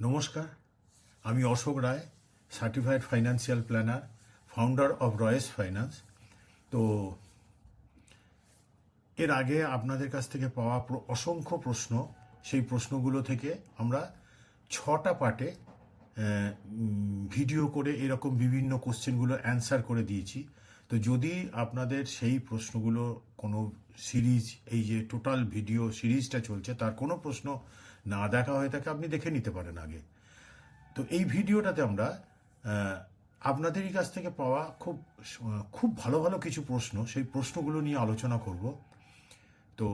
নমস্কার, আমি Ashok Roy, certified financial planner, founder of Royce Finance. তো এর আগে আপনাদের কাছ থেকে পাওয়া অসংখ্য প্রশ্ন, সেই প্রশ্নগুলো থেকে আমরা 6টা পার্টে ভিডিও করে এরকম বিভিন্ন কোশ্চেনগুলো অ্যান্সার করে দিয়েছি। তো যদি আপনাদের সেই প্রশ্নগুলো কোনো সিরিজ, এই যে টোটাল ভিডিও সিরিজটা চলছে, তার কোনো প্রশ্ন না দেখা হয়ে থাকে, আপনি দেখে নিতে পারেন আগে। তো এই ভিডিওটাতে আমরা আপনাদেরই কাছ থেকে পাওয়া খুব ভালো ভালো কিছু প্রশ্ন, সেই প্রশ্নগুলো নিয়ে আলোচনা করব। তো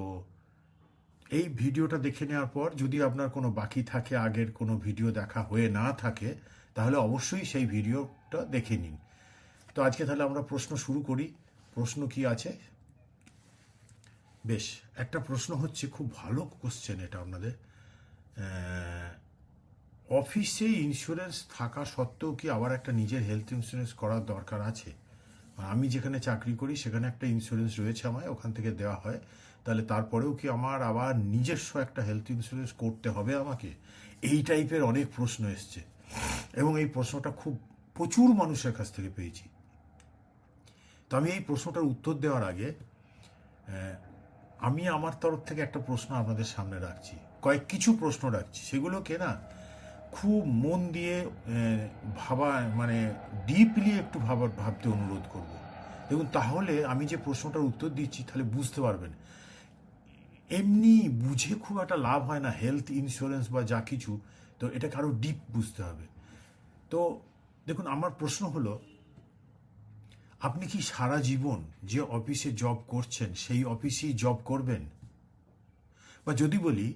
এই ভিডিওটা দেখে নেওয়ার পর যদি আপনার কোনো বাকি থাকে, আগের কোনো ভিডিও দেখা হয়ে না থাকে, তাহলে অবশ্যই সেই ভিডিওটা দেখে নিন। তো আজকে তাহলে আমরা প্রশ্ন শুরু করি। প্রশ্ন কি আছে? বেশ, একটা প্রশ্ন হচ্ছে, খুব ভালো কোশ্চেন এটা আপনাদের। অফিসে ইন্স্যুরেন্স থাকা সত্ত্বেও কি আবার একটা নিজের হেলথ ইন্স্যুরেন্স করার দরকার আছে? আমি যেখানে চাকরি করি সেখানে একটা ইন্স্যুরেন্স রয়েছে, আমায় ওখান থেকে দেওয়া হয়। তাহলে তারপরেও কি আমার আবার নিজস্ব একটা হেলথ ইন্স্যুরেন্স করতে হবে আমাকে? এই টাইপের অনেক প্রশ্ন এসছে, এবং এই প্রশ্নটা প্রচুর মানুষের কাছ থেকে পেয়েছি। তো আমি এই প্রশ্নটার উত্তর দেওয়ার আগে আমি আমার তরফ থেকে একটা প্রশ্ন আপনাদের সামনে রাখছি, কিছু প্রশ্ন রাখছি, সেগুলোকে না খুব মন দিয়ে ভাবা, মানে ডিপলি একটু ভাবতে অনুরোধ করব। দেখুন, তাহলে আমি যে প্রশ্নটার উত্তর দিচ্ছি তাহলে বুঝতে পারবেন। এমনি বুঝে খুব একটা লাভ হয় না হেলথ ইন্স্যুরেন্স বা যা কিছু, তো এটাকে আরও ডিপ বুঝতে হবে। তো দেখুন, আমার প্রশ্ন হলো, আপনি কি সারা জীবন যে অফিসে জব করছেন সেই অফিসেই জব করবেন? বা যদি বলি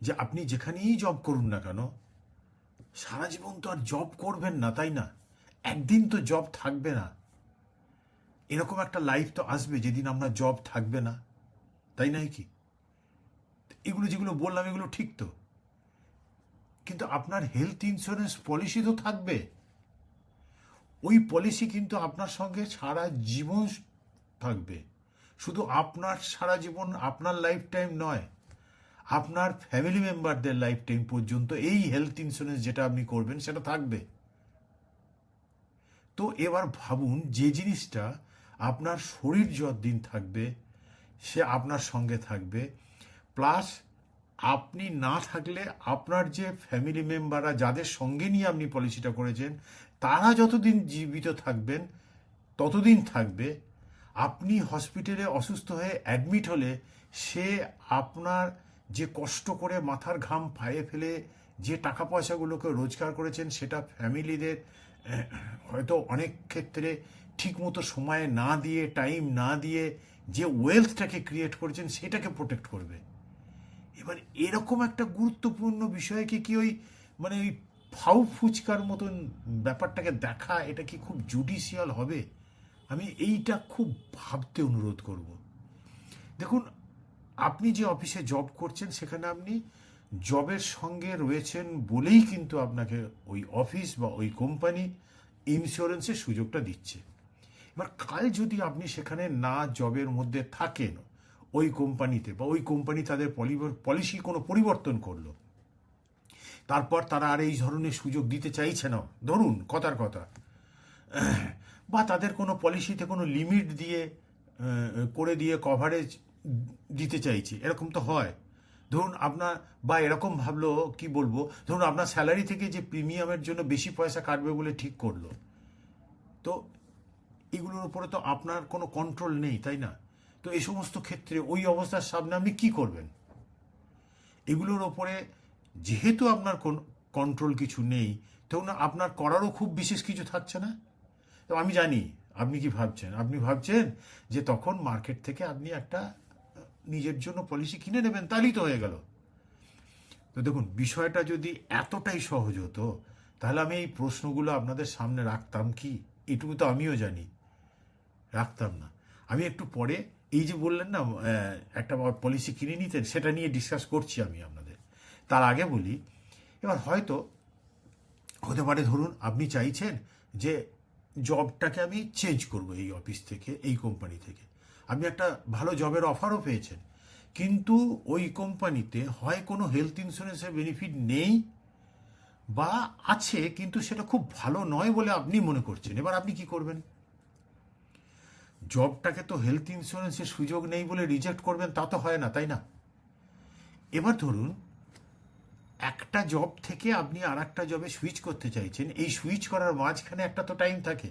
যে আপনি যেখানেই জব করুন না কেন, সারা জীবন তো আর জব করবেন না, তাই না? একদিন তো জব থাকবে না। এরকম একটা লাইফ তো আসবে যেদিন আপনার জব থাকবে না, তাই নয় কি? এগুলো যেগুলো বললাম এগুলো ঠিক তো, কিন্তু আপনার হেলথ ইন্স্যুরেন্স পলিসি তো থাকবে। ওই পলিসি কিন্তু আপনার সঙ্গে সারা জীবন থাকবে। শুধু আপনার সারা জীবন, আপনার লাইফ টাইম নয়, আপনার ফ্যামিলি মেম্বারদের লাইফ টাইম পর্যন্ত এই হেলথ ইন্স্যুরেন্স যেটা আপনি করবেন সেটা থাকবে। তো এবার ভাবুন, যে জিনিসটা আপনার শরীর যতদিন থাকবে সে আপনার সঙ্গে থাকবে, প্লাস আপনি না থাকলে আপনার যে ফ্যামিলি মেম্বাররা যাদের সঙ্গে নিয়ে আপনি পলিসিটা করেছেন তারা যতদিন জীবিত থাকবেন ততদিন থাকবে। আপনি হসপিটালে অসুস্থ হয়ে অ্যাডমিট হলে সে আপনার যে কষ্ট করে মাথার ঘাম পায়ে ফেলে যে টাকা পয়সাগুলোকে রোজগার করেছেন, সেটা ফ্যামিলিদের হয়তো অনেক ক্ষেত্রে ঠিকমতো সময় না দিয়ে, টাইম না দিয়ে যে ওয়েলথটাকে ক্রিয়েট করেছেন সেটাকে প্রোটেক্ট করবে। এবার এরকম একটা গুরুত্বপূর্ণ বিষয়কে কি ওই ওই ফাউ ফুচকার মতন ব্যাপারটাকে দেখা, এটা কি খুব জুডিশিয়াল হবে? আমি এইটা খুব ভাবতে অনুরোধ করব। দেখুন, আপনি যে অফিসে জব করছেন সেখানে আপনি জবের সঙ্গে রয়েছেন বলেই কিন্তু আপনাকে ওই অফিস বা ওই কোম্পানি ইন্স্যুরেন্সের সুযোগটা দিচ্ছে। এবার কাল যদি আপনি সেখানে না জবের মধ্যে থাকেন ওই কোম্পানিতে, বা ওই কোম্পানি তাদের পলিসি কোনো পরিবর্তন করলো, তারপর তারা আর এই ধরনের সুযোগ দিতে চাইছে না, ধরুন কথার কথা, বা তাদের কোনো পলিসিতে কোনো লিমিট দিয়ে করে দিয়ে কভারেজ দিতে চাইছে, এরকম তো হয়। ধরুন আপনার, বা এরকম ভাবলো, কি বলবো, ধরুন আপনার স্যালারি থেকে যে প্রিমিয়ামের জন্য বেশি পয়সা কাটবে বলে ঠিক করলো, তো এগুলোর উপরে তো আপনার কোনো কন্ট্রোল নেই, তাই না? তো এই সমস্ত ক্ষেত্রে ওই অবস্থার সামনে আপনি কি করবেন? এগুলোর ওপরে যেহেতু আপনার কোনো কন্ট্রোল কিছু নেই, তখন আপনার করারও খুব বিশেষ কিছু থাকছে না। তো আমি জানি আপনি কি ভাবছেন। আপনি ভাবছেন যে তখন মার্কেট থেকে আপনি একটা নিজের জন্য পলিসি কিনে নেবেন, তাহলেই তো হয়ে গেল। তো দেখুন, বিষয়টা যদি এতটাই সহজ হতো তাহলে আমি এই প্রশ্নগুলো আপনাদের সামনে রাখতাম কি? এটুকু তো আমিও জানি, রাখতাম না। আমি একটু পরে, এই যে বললেন না একটা পলিসি কিনে নিতেন, সেটা নিয়ে ডিসকাস করছি আমি আপনাদের। তার আগে বলি, এবার হয়তো হতে পারে, ধরুন আপনি চাইছেন যে জবটাকে আমি চেঞ্জ করব এই অফিস থেকে, এই কোম্পানি থেকে। আপনি একটা ভালো জবের অফারও পেয়েছেন, কিন্তু ওই কোম্পানিতে হয় কোনো হেলথ ইন্স্যুরেন্সের বেনিফিট নেই, বা আছে কিন্তু সেটা খুব ভালো নয় বলে আপনি মনে করছেন, এবার আপনি কি করবেন? জবটাকে তো হেলথ ইন্স্যুরেন্সের সুযোগ নেই বলে রিজেক্ট করবেন তা তো হয় না, তাই না? এবার ধরুন একটা জব থেকে আপনি আর একটা জবে সুইচ করতে চাইছেন, এই সুইচ করার মাঝখানে একটা তো টাইম থাকে,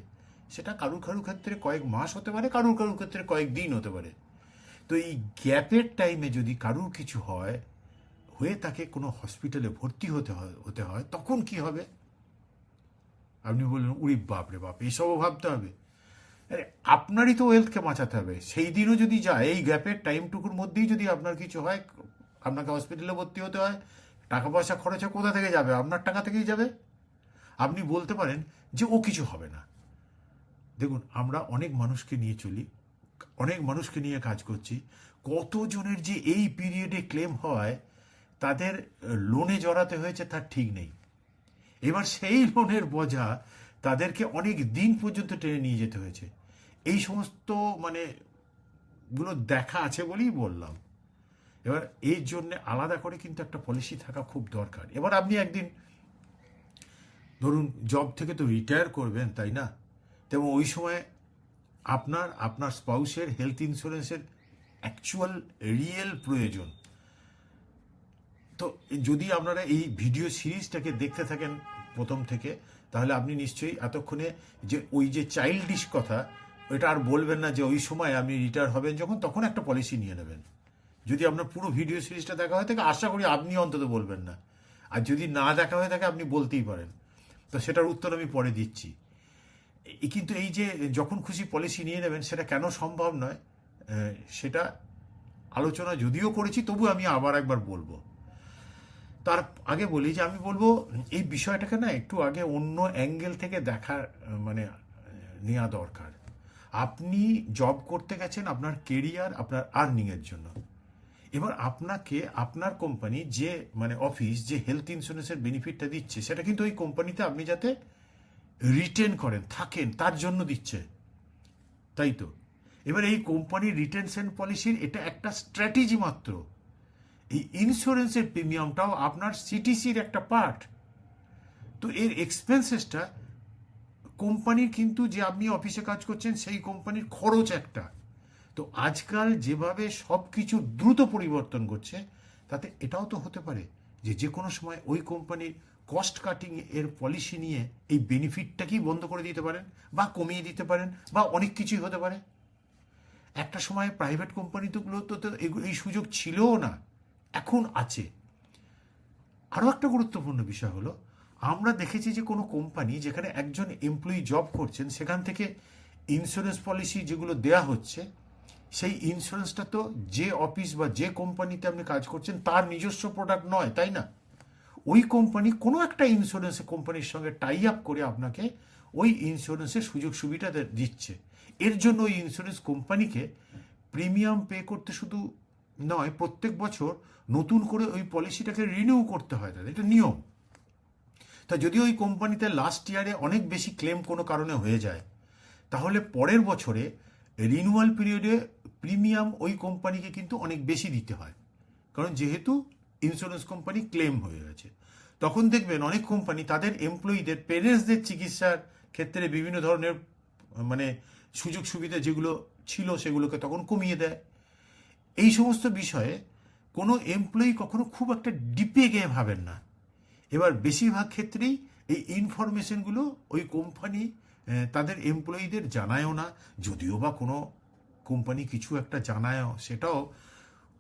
সেটা কারুর কারুর ক্ষেত্রে কয়েক মাস হতে পারে, কারুর কারুর ক্ষেত্রে কয়েক দিন হতে পারে। তো এই গ্যাপের টাইমে যদি কারুর কিছু হয়, হয়ে তাকে কোনো হসপিটালে ভর্তি হতে হয় তখন কি হবে? আপনি বললেন উরি বাপ রে বাপ, এসবও ভাবতে হবে। আরে আপনারই তো ওয়েলথকে বাঁচাতে হবে। সেই দিনও যদি যায়, এই গ্যাপের টাইমটুকুর মধ্যেই যদি আপনার কিছু হয়, আপনাকে হসপিটালে ভর্তি হতে হয়, টাকা পয়সা খরচা কোথা থেকে যাবে? আপনার টাকা থেকেই যাবে। আপনি বলতে পারেন যে ও কিছু হবে না। দেখুন, আমরা অনেক মানুষকে নিয়ে চলি, অনেক মানুষকে নিয়ে কাজ করছি। কতজনের যে এই পিরিয়ডে ক্লেম হয়, তাদের লোনে জড়াতে হয়েছে তার ঠিক নেই। এবার সেই লোনের বোঝা তাদেরকে অনেক দিন পর্যন্ত টেনে নিয়ে যেতে হয়েছে। এই সমস্ত মানে গুলো দেখা আছে বলেই বললাম। এবার এর জন্য আলাদা করে কিন্তু একটা পলিসি থাকা খুব দরকার। এবার আপনি একদিন ধরুন জব থেকে তো রিটায়ার করবেন, তাই না? তেমন ওই সময় আপনার স্পাউসের হেলথ ইন্স্যুরেন্সের অ্যাকচুয়াল রিয়েল প্রয়োজন। তো যদি আপনারা এই ভিডিও সিরিজটাকে দেখতে থাকেন প্রথম থেকে, তাহলে আপনি নিশ্চয়ই এতক্ষণে যে ওই যে চাইল্ডিশ কথা, ওইটা আর বলবেন না যে ওই সময় আপনি রিটায়ার হবেন যখন, তখন একটা পলিসি নিয়ে নেবেন। যদি আপনার পুরো ভিডিও সিরিজটা দেখা হয়ে থাকে, আশা করি আপনি অন্তত বলবেন না। আর যদি না দেখা হয়ে থাকে, আপনি বলতেই পারেন। তো সেটার উত্তর আমি পরে দিচ্ছি। কিন্তু এই যে যখন খুশি পলিসি নিয়ে নেবেন, সেটা কেন সম্ভব নয়, সেটা আলোচনা যদিও করেছি, তবু আমি আবার একবার বলবো। তার আগে বলি যে আমি বলবো এই বিষয়টাকে না একটু আগে অন্য অ্যাঙ্গেল থেকে দেখার মানে নেওয়া দরকার। আপনি জব করতে গেছেন আপনার কেরিয়ার, আপনার আর্নিংয়ের জন্য। এবার আপনাকে আপনার কোম্পানি যে মানে অফিস যে হেলথ ইন্স্যুরেন্সের বেনিফিটটা দিচ্ছে, সেটা কিন্তু ওই কোম্পানিতে আপনি যাতে রিটেন করেন, থাকেন, তার জন্য দিচ্ছে, তাই তো? এবার এই কোম্পানির রিটেনশন পলিসির এটা একটা স্ট্র্যাটেজি মাত্র। এই ইন্স্যুরেন্সের প্রিমিয়ামটাও আপনার সিটিসির একটা পার্ট। তো এর এক্সপেন্সেসটা কোম্পানির, কিন্তু যে আপনি অফিসে কাজ করছেন সেই কোম্পানির খরচ একটা। তো আজকাল যেভাবে সব কিছু দ্রুত পরিবর্তন করছে, তাতে এটাও তো হতে পারে যে যে কোনো সময় ওই কোম্পানির কস্ট কাটিং এর পলিসি নিয়ে এই বেনিফিটটাকেই বন্ধ করে দিতে পারেন, বা কমিয়ে দিতে পারেন, বা অনেক কিছুই হতে পারে। একটা সময় প্রাইভেট কোম্পানিগুলো তো এই সুযোগ ছিলও না, এখন আছে। আরও একটা গুরুত্বপূর্ণ বিষয় হলো, আমরা দেখেছি যে কোনো কোম্পানি যেখানে একজন এমপ্লয়ি জব করছেন, সেখান থেকে ইন্স্যুরেন্স পলিসি যেগুলো দেয়া হচ্ছে, সেই ইন্স্যুরেন্সটা তো যে অফিস বা যে কোম্পানিতে আপনি কাজ করছেন তার নিজস্ব প্রোডাক্ট নয়, তাই না? ওই কোম্পানি কোনো একটা ইন্স্যুরেন্স কোম্পানির সঙ্গে টাই আপ করে আপনাকে ওই ইন্স্যুরেন্সের সুযোগ সুবিধা দিচ্ছে। এর জন্য ওই ইন্স্যুরেন্স কোম্পানিকে প্রিমিয়াম পে করতে শুধু নয়, প্রত্যেক বছর নতুন করে ওই পলিসিটাকে রিনিউ করতে হয় তাদের, এটা নিয়ম। তা যদি ওই কোম্পানিতে লাস্ট ইয়ারে অনেক বেশি ক্লেম কোনো কারণে হয়ে যায়, তাহলে পরের বছরে রিনিউয়াল পিরিয়ডে প্রিমিয়াম ওই কোম্পানিকে কিন্তু অনেক বেশি দিতে হয়, কারণ যেহেতু ইন্স্যুরেন্স কোম্পানি ক্লেম হয়ে গেছে। তখন দেখবেন অনেক কোম্পানি তাদের এমপ্লয়িদের পেরেন্টসদের চিকিৎসার ক্ষেত্রে বিভিন্ন ধরনের মানে সুযোগ সুবিধা যেগুলো ছিল সেগুলোকে তখন কমিয়ে দেয়। এই সমস্ত বিষয়ে কোনো এমপ্লয়ি কখনো খুব একটা ডিপে গিয়ে ভাবেন না। এবার বেশিরভাগ ক্ষেত্রেই এই ইনফরমেশনগুলো ওই কোম্পানি তাদের এমপ্লয়িদের জানায়ও না। যদিও বা কোনো কোম্পানি কিছু একটা জানায়ও, সেটাও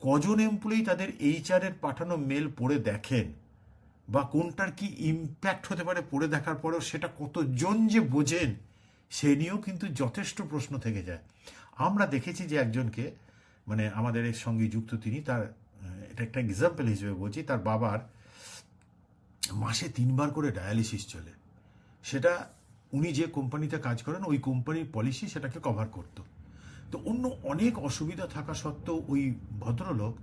কজন এমপ্লয়ি তাদের এইচআরের পাঠানো মেল পড়ে দেখেন, বা কোনটার কি ইম্প্যাক্ট হতে পারে পড়ে দেখার পরেও সেটা কতজন যে বোঝেন, সে নিয়েও কিন্তু যথেষ্ট প্রশ্ন থেকে যায়। আমরা দেখেছি যে একজনকে, মানে আমাদের এর সঙ্গে যুক্ত তিনি, তার এটা একটা এক্সাম্পল হিসেবে বলছি, তার বাবার মাসে 3বার করে ডায়ালিসিস চলে। সেটা উনি যে কোম্পানিতে কাজ করেন ওই কোম্পানির পলিসি সেটাকে কভার করতো। তো অন্য অনেক অসুবিধা থাকা সত্ত্বেও ওই ভদ্রলোক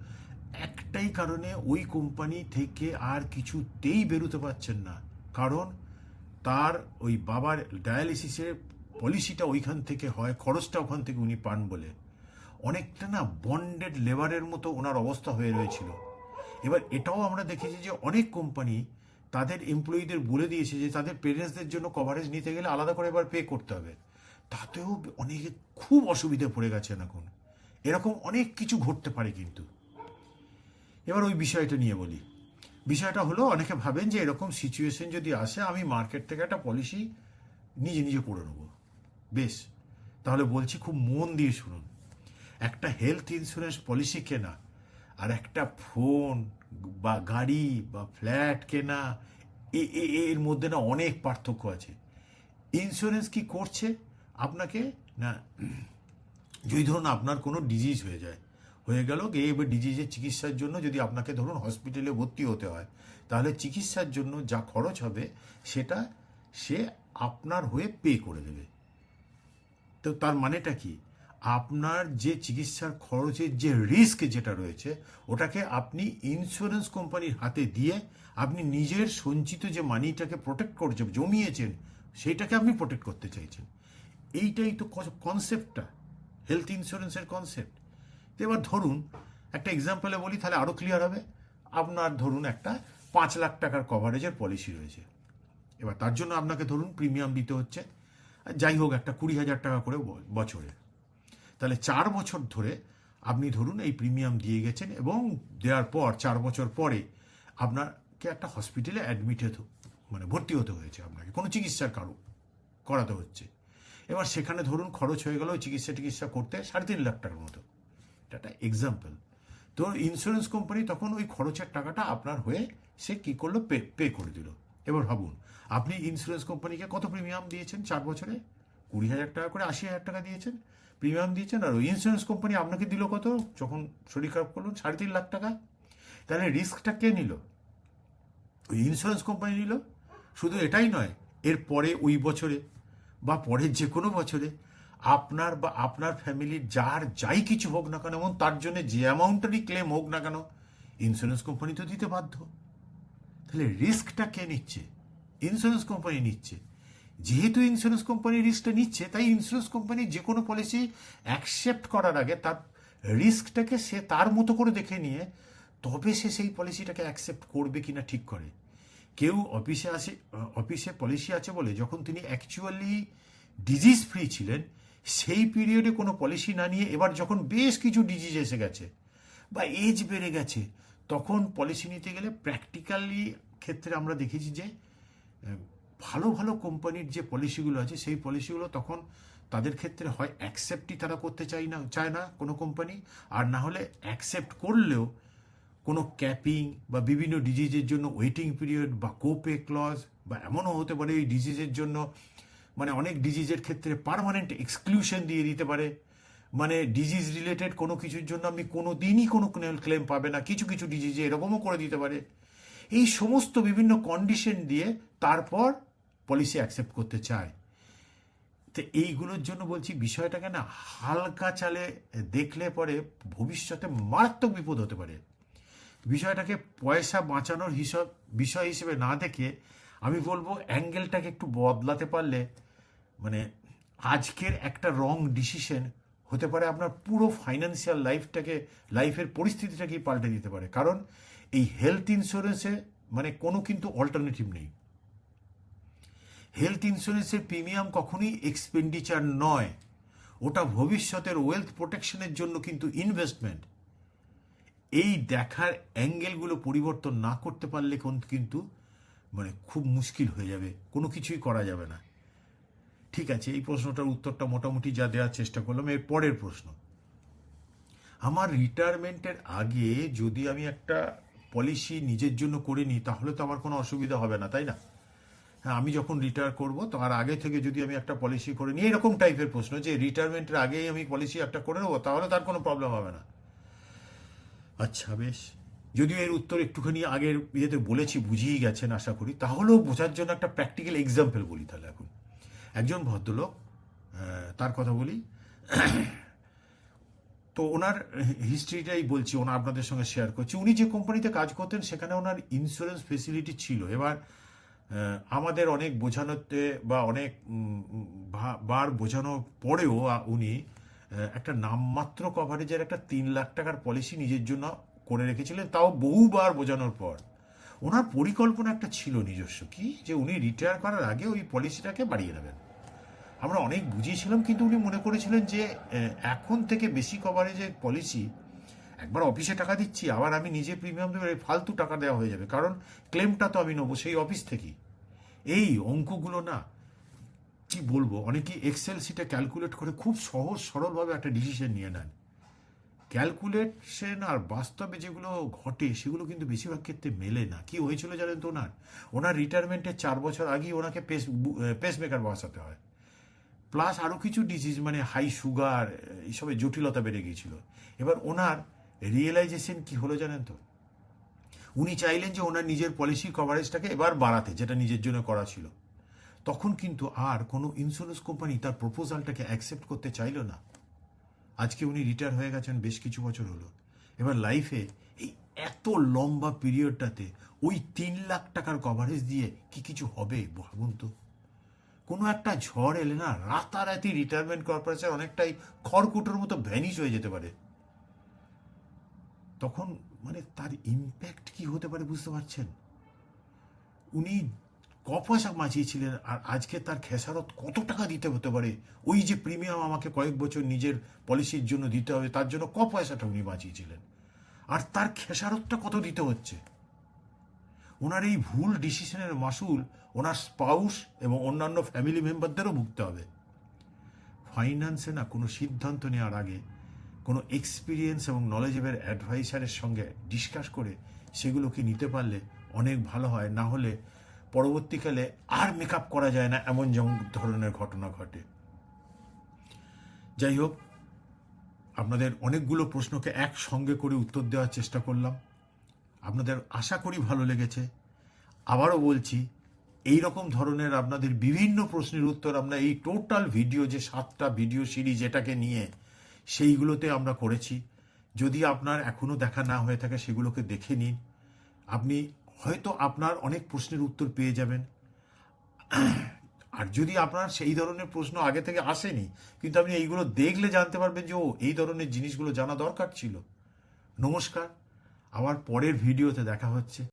একটাই কারণে ওই কোম্পানি থেকে আর কিছুতেই বেরোতে পারছেন না, কারণ তার ওই বাবার ডায়ালিসিসের পলিসিটা ওইখান থেকে হয়, খরচটা ওখান থেকে উনি পান বলে। অনেকটা না বন্ডেড লেবারের মতো ওনার অবস্থা হয়ে রয়েছিল। এবার এটাও আমরা দেখেছি যে অনেক কোম্পানি তাদের এমপ্লয়িদের বলে দিয়েছে যে তাদের পেরেন্টসদের জন্য কভারেজ নিতে গেলে আলাদা করে এবার পে করতে হবে। তাতেও অনেকে খুব অসুবিধে পড়ে গেছেন এখন। এরকম অনেক কিছু ঘটতে পারে কিন্তু। এবার ওই বিষয়টা নিয়ে বলি। বিষয়টা হলো, অনেকে ভাবেন যে এরকম সিচুয়েশন যদি আসে আমি মার্কেট থেকে একটা পলিসি নিজে নিজে করে নেবো। বেশ, তাহলে বলছি খুব মন দিয়ে শুনুন। একটা হেলথ ইন্স্যুরেন্স পলিসি কেনা আর একটা ফোন বা গাড়ি বা ফ্ল্যাট কেনা, এর মধ্যে না অনেক পার্থক্য আছে। ইন্স্যুরেন্স কি করছে আপনাকে, না যদি ধরুন আপনার কোনো ডিজিজ হয়ে গেল এবার ডিজিজের চিকিৎসার জন্য যদি আপনাকে ধরুন হসপিটালে ভর্তি হতে হয়, তাহলে চিকিৎসার জন্য যা খরচ হবে সেটা সে আপনার হয়ে পে করে দেবে। তো তার মানেটা কি, আপনার যে চিকিৎসার খরচের যে রিস্ক যেটা রয়েছে ওটাকে আপনি ইন্স্যুরেন্স কোম্পানির হাতে দিয়ে আপনি নিজের সঞ্চিত যে মানিটাকে প্রোটেক্ট করছেন, জমিয়েছেন, সেইটাকে আপনি প্রোটেক্ট করতে চাইছেন। এইটাই তো কনসেপ্টটা, হেলথ ইন্স্যুরেন্সের কনসেপ্ট। এবার ধরুন একটা এক্সাম্পলে বলি, তাহলে আরও ক্লিয়ার হবে। আপনার ধরুন একটা 5 লাখ টাকার কভারেজের পলিসি রয়েছে। এবার তার জন্য আপনাকে ধরুন প্রিমিয়াম দিতে হচ্ছে যাই হোক একটা 20,000 টাকা করে বছরে। তাহলে 4 বছর ধরে আপনি ধরুন এই প্রিমিয়াম দিয়ে গেছেন, এবং দেওয়ার পর 4 বছর পরে আপনাকে একটা হসপিটালে ভর্তি হতে হয়েছে, আপনাকে কোনো চিকিৎসার করাতে হচ্ছে। এবার সেখানে ধরুন খরচ হয়ে গেল চিকিৎসা করতে 3.5 লাখ টাকার মতো। এটা একটা এক্সাম্পল। তো ইন্স্যুরেন্স কোম্পানি তখন ওই খরচের টাকাটা আপনার হয়ে সে কী করলো, পে করে দিল। এবার ভাবুন আপনি ইন্স্যুরেন্স কোম্পানিকে কত প্রিমিয়াম দিয়েছেন 4 বছরে, 20,000 টাকা করে 80,000 টাকা দিয়েছেন, প্রিমিয়াম দিয়েছেন। আর ওই ইন্স্যুরেন্স কোম্পানি আপনাকে দিল কত যখন শরীর খারাপ করলেন, 3.5 লাখ টাকা। তাহলে রিস্কটা কে নিল? ওই ইন্স্যুরেন্স কোম্পানি নিল। শুধু এটাই নয়, এর পরে ওই বছরে বা পরের যে কোনো বছরে আপনার বা আপনার ফ্যামিলির যাই কিছু হোক না কেন, এবং তার জন্য যে অ্যামাউন্টেরই ক্লেম হোক না কেন, ইন্স্যুরেন্স কোম্পানি তো দিতে বাধ্য। তাহলে রিস্কটা কে নিচ্ছে? ইন্স্যুরেন্স কোম্পানি নিচ্ছে। যেহেতু ইন্স্যুরেন্স কোম্পানি রিস্কটা নিচ্ছে, তাই ইন্স্যুরেন্স কোম্পানি যে কোনো পলিসি অ্যাকসেপ্ট করার আগে তার রিস্কটাকে সে তার মতো করে দেখে নিয়ে তবে সে সেই পলিসিটাকে অ্যাকসেপ্ট করবে কিনা ঠিক করে। কেউ অফিসে পলিসি আছে বলে যখন তিনি অ্যাকচুয়ালি ডিজিজ ফ্রি ছিলেন, সেই পিরিয়ডে কোনো পলিসি না নিয়ে এবার যখন বেশ কিছু ডিজিজ এসে গেছে বা এজ বেড়ে গেছে, তখন পলিসি নিতে গেলে প্র্যাকটিক্যালি ক্ষেত্রে আমরা দেখেছি যে ভালো ভালো কোম্পানির যে পলিসিগুলো আছে সেই পলিসিগুলো তখন তাদের ক্ষেত্রে হয় অ্যাকসেপ্টই তারা করতে চায় না কোনো কোম্পানি, আর না হলে অ্যাকসেপ্ট করলেও কোনো ক্যাপিং বা বিভিন্ন ডিজিজের জন্য ওয়েটিং পিরিয়ড বা কোপে ক্লজ, বা এমনও হতে পারে এই ডিজিজের জন্য অনেক ডিজিজের ক্ষেত্রে পার্মানেন্ট এক্সক্লুশন দিয়ে দিতে পারে। ডিজিজ রিলেটেড কোনো কিছুর জন্য আপনি কোনো দিনই কোনো ক্লেম পাবে না, কিছু কিছু ডিজিজে এরকমও করে দিতে পারে। এই সমস্ত বিভিন্ন কন্ডিশন দিয়ে তারপর পলিসি অ্যাকসেপ্ট করতে চায়। তো এইগুলোর জন্য বলছি বিষয়টাকে না হালকা চালে দেখলে পরে ভবিষ্যতে মারাত্মক বিপদ হতে পারে। বিষয়টাকে পয়সা বাঁচানোর বিষয় হিসেবে না দেখে আমি বলবো অ্যাঙ্গেলটাকে একটু বদলাতে পারলে আজকের একটা রং ডিসিশন হতে পারে আপনার পুরো ফাইন্যান্সিয়াল লাইফের পরিস্থিতিটাকেই পাল্টে দিতে পারে। কারণ এই হেলথ ইন্স্যুরেন্সে কোনো কিন্তু অল্টারনেটিভ নেই। হেলথ ইন্স্যুরেন্সের প্রিমিয়াম কখনোই এক্সপেন্ডিচার নয়, ওটা ভবিষ্যতের ওয়েলথ প্রোটেকশনের জন্য কিন্তু ইনভেস্টমেন্ট। এই দেখার অ্যাঙ্গেলগুলো পরিবর্তন না করতে পারলে কিন্তু খুব মুশকিল হয়ে যাবে, কোনো কিছুই করা যাবে না। ঠিক আছে, এই প্রশ্নটার উত্তরটা মোটামুটি যা দেওয়ার চেষ্টা করলাম। এর পরের প্রশ্ন, আমার রিটায়ারমেন্টের আগে যদি আমি একটা পলিসি নিজের জন্য করে নিই তাহলে তো আমার কোনো অসুবিধা হবে না, তাই না? হ্যাঁ, আমি যখন রিটায়ার করব তার আগে থেকে যদি আমি একটা পলিসি করে নিই, এরকম টাইপের প্রশ্ন যে রিটায়ারমেন্টের আগেই আমি পলিসি একটা করে নেবো, তাহলে তার কোনো প্রবলেম হবে না। আচ্ছা বেশ, যদিও এর উত্তর একটুখানি আগের ইয়েতে বলেছি, বুঝিয়ে গেছেন আশা করি, তাহলেও বোঝার জন্য একটা প্র্যাকটিক্যাল এক্সাম্পল বলি। তাহলে এখন একজন ভদ্রলোক, তার কথা বলি, তো ওনার হিস্ট্রিটাই বলছি, আপনাদের সঙ্গে শেয়ার করছি। উনি যে কোম্পানিতে কাজ করতেন সেখানে ওনার ইন্স্যুরেন্স ফেসিলিটি ছিল। এবার আমাদের অনেক বোঝানোতে বা অনেক বার বোঝানোর পরেও উনি একটা নামমাত্র কভারেজের একটা 3 লাখ টাকার পলিসি নিজের জন্য করে রেখেছিলেন, তাও বহুবার বোঝানোর পর। ওনার পরিকল্পনা একটা ছিল নিজস্ব, কি যে উনি রিটায়ার করার আগে ওই পলিসিটাকে বাড়িয়ে নেবেন। আমরা অনেক বুঝিয়েছিলাম, কিন্তু উনি মনে করেছিলেন যে এখন থেকে বেশি কভারেজের পলিসি, একবার অফিসে টাকা দিচ্ছি আবার আমি নিজে প্রিমিয়াম দেবো, ফালতু টাকা দেওয়া হয়ে যাবে, কারণ ক্লেমটা তো আমি নেবো সেই অফিস থেকেই। এই অঙ্কগুলো না, কি বলবো, অনেকেই এক্সেল শিটে ক্যালকুলেট করে খুব সহজ সরলভাবে একটা ডিসিশন নিয়ে নেন। ক্যালকুলেশন আর বাস্তবে যেগুলো ঘটে সেগুলো কিন্তু বেশিরভাগ ক্ষেত্রে মেলে না। কি হয়েছিল জানেন তো, ওনার রিটায়ারমেন্টের 4 বছর আগেই ওনাকে পেসমেকার বসাতে হয়, প্লাস আরও কিছু ডিজিজ মানে হাই সুগার, এইসবের জটিলতা বেড়ে গিয়েছিল। এবার ওনার রিয়েলাইজেশন কি হলো জানেন তো, উনি চাইলেন যে ওনার নিজের পলিসি কভারেজটাকে এবার বাড়াতে, যেটা নিজের জন্য করা ছিল। তখন কিন্তু আর কোনো ইন্স্যুরেন্স কোম্পানি তার প্রপোজালটাকে অ্যাকসেপ্ট করতে চাইল না। আজকে উনি রিটায়ার হয়ে গেছেন, বেশ কিছু বছর হলো। এবার লাইফে এই এত লম্বা পিরিয়ডটাতে ওই 3 লাখ টাকার কভারেজ দিয়ে কি কিছু হবে ভাবুন তো। কোনো একটা ঝড় এলে না, রাতারাতি রিটায়ারমেন্ট কর্পোরেশন অনেকটাই খড়কুটোর মতো ভ্যানিশ হয়ে যেতে পারে। তখন মানে তার ইম্প্যাক্ট কি হতে পারে বুঝতে পারছেন। উনি পয়সা বাঁচিয়েছিলেন, আর আজকে তার খেসারত কত টাকা দিতে হতে পারে। ওই যে প্রিমিয়াম আমাকে কয়েক বছর নিজের পলিসির জন্য দিতে হবে, তার জন্য পয়সাটা উনি বাঁচিয়েছিলেন, আর তার খেসারতটা কত দিতে হচ্ছে। ওনার এই ভুল ডিসিশনের মাসুল ওনার স্পাউস এবং অন্যান্য ফ্যামিলি মেম্বারদেরও ভুগতে হবে। ফাইন্যান্সে না কোনো সিদ্ধান্ত নেওয়ার আগে কোনো এক্সপিরিয়েন্স এবং নলেজেবল অ্যাডভাইসারের সঙ্গে ডিসকাস করে সেগুলোকে নিতে পারলে অনেক ভালো হয়। না হলে পরবর্তীকালে আর মেকআপ করা যায় না, এমন যেমন ধরনের ঘটনা ঘটে। যাই হোক, আপনাদের অনেকগুলো প্রশ্নকে একসঙ্গে করে উত্তর দেওয়ার চেষ্টা করলাম। আপনাদের আশা করি ভালো লেগেছে। আবারও বলছি, এই রকম ধরনের আপনাদের বিভিন্ন প্রশ্নের উত্তর আমরা এই টোটাল ভিডিও, যে 7টা ভিডিও সিরিজ এটাকে নিয়ে, সেইগুলোতে আমরা করেছি। যদি আপনার এখনও দেখা না হয়ে থাকে সেগুলোকে দেখে নিন, আপনি হয়তো আপনার অনেক প্রশ্নের উত্তর পেয়ে যাবেন। আর যদি আপনার সেই ধরনের প্রশ্ন আগে থেকে আসেনি, কিন্তু আপনি এইগুলো দেখলে জানতে পারবেন যে ও এই ধরনের জিনিসগুলো জানা দরকার ছিল। নমস্কার, আবার পরের ভিডিওতে দেখা হচ্ছে।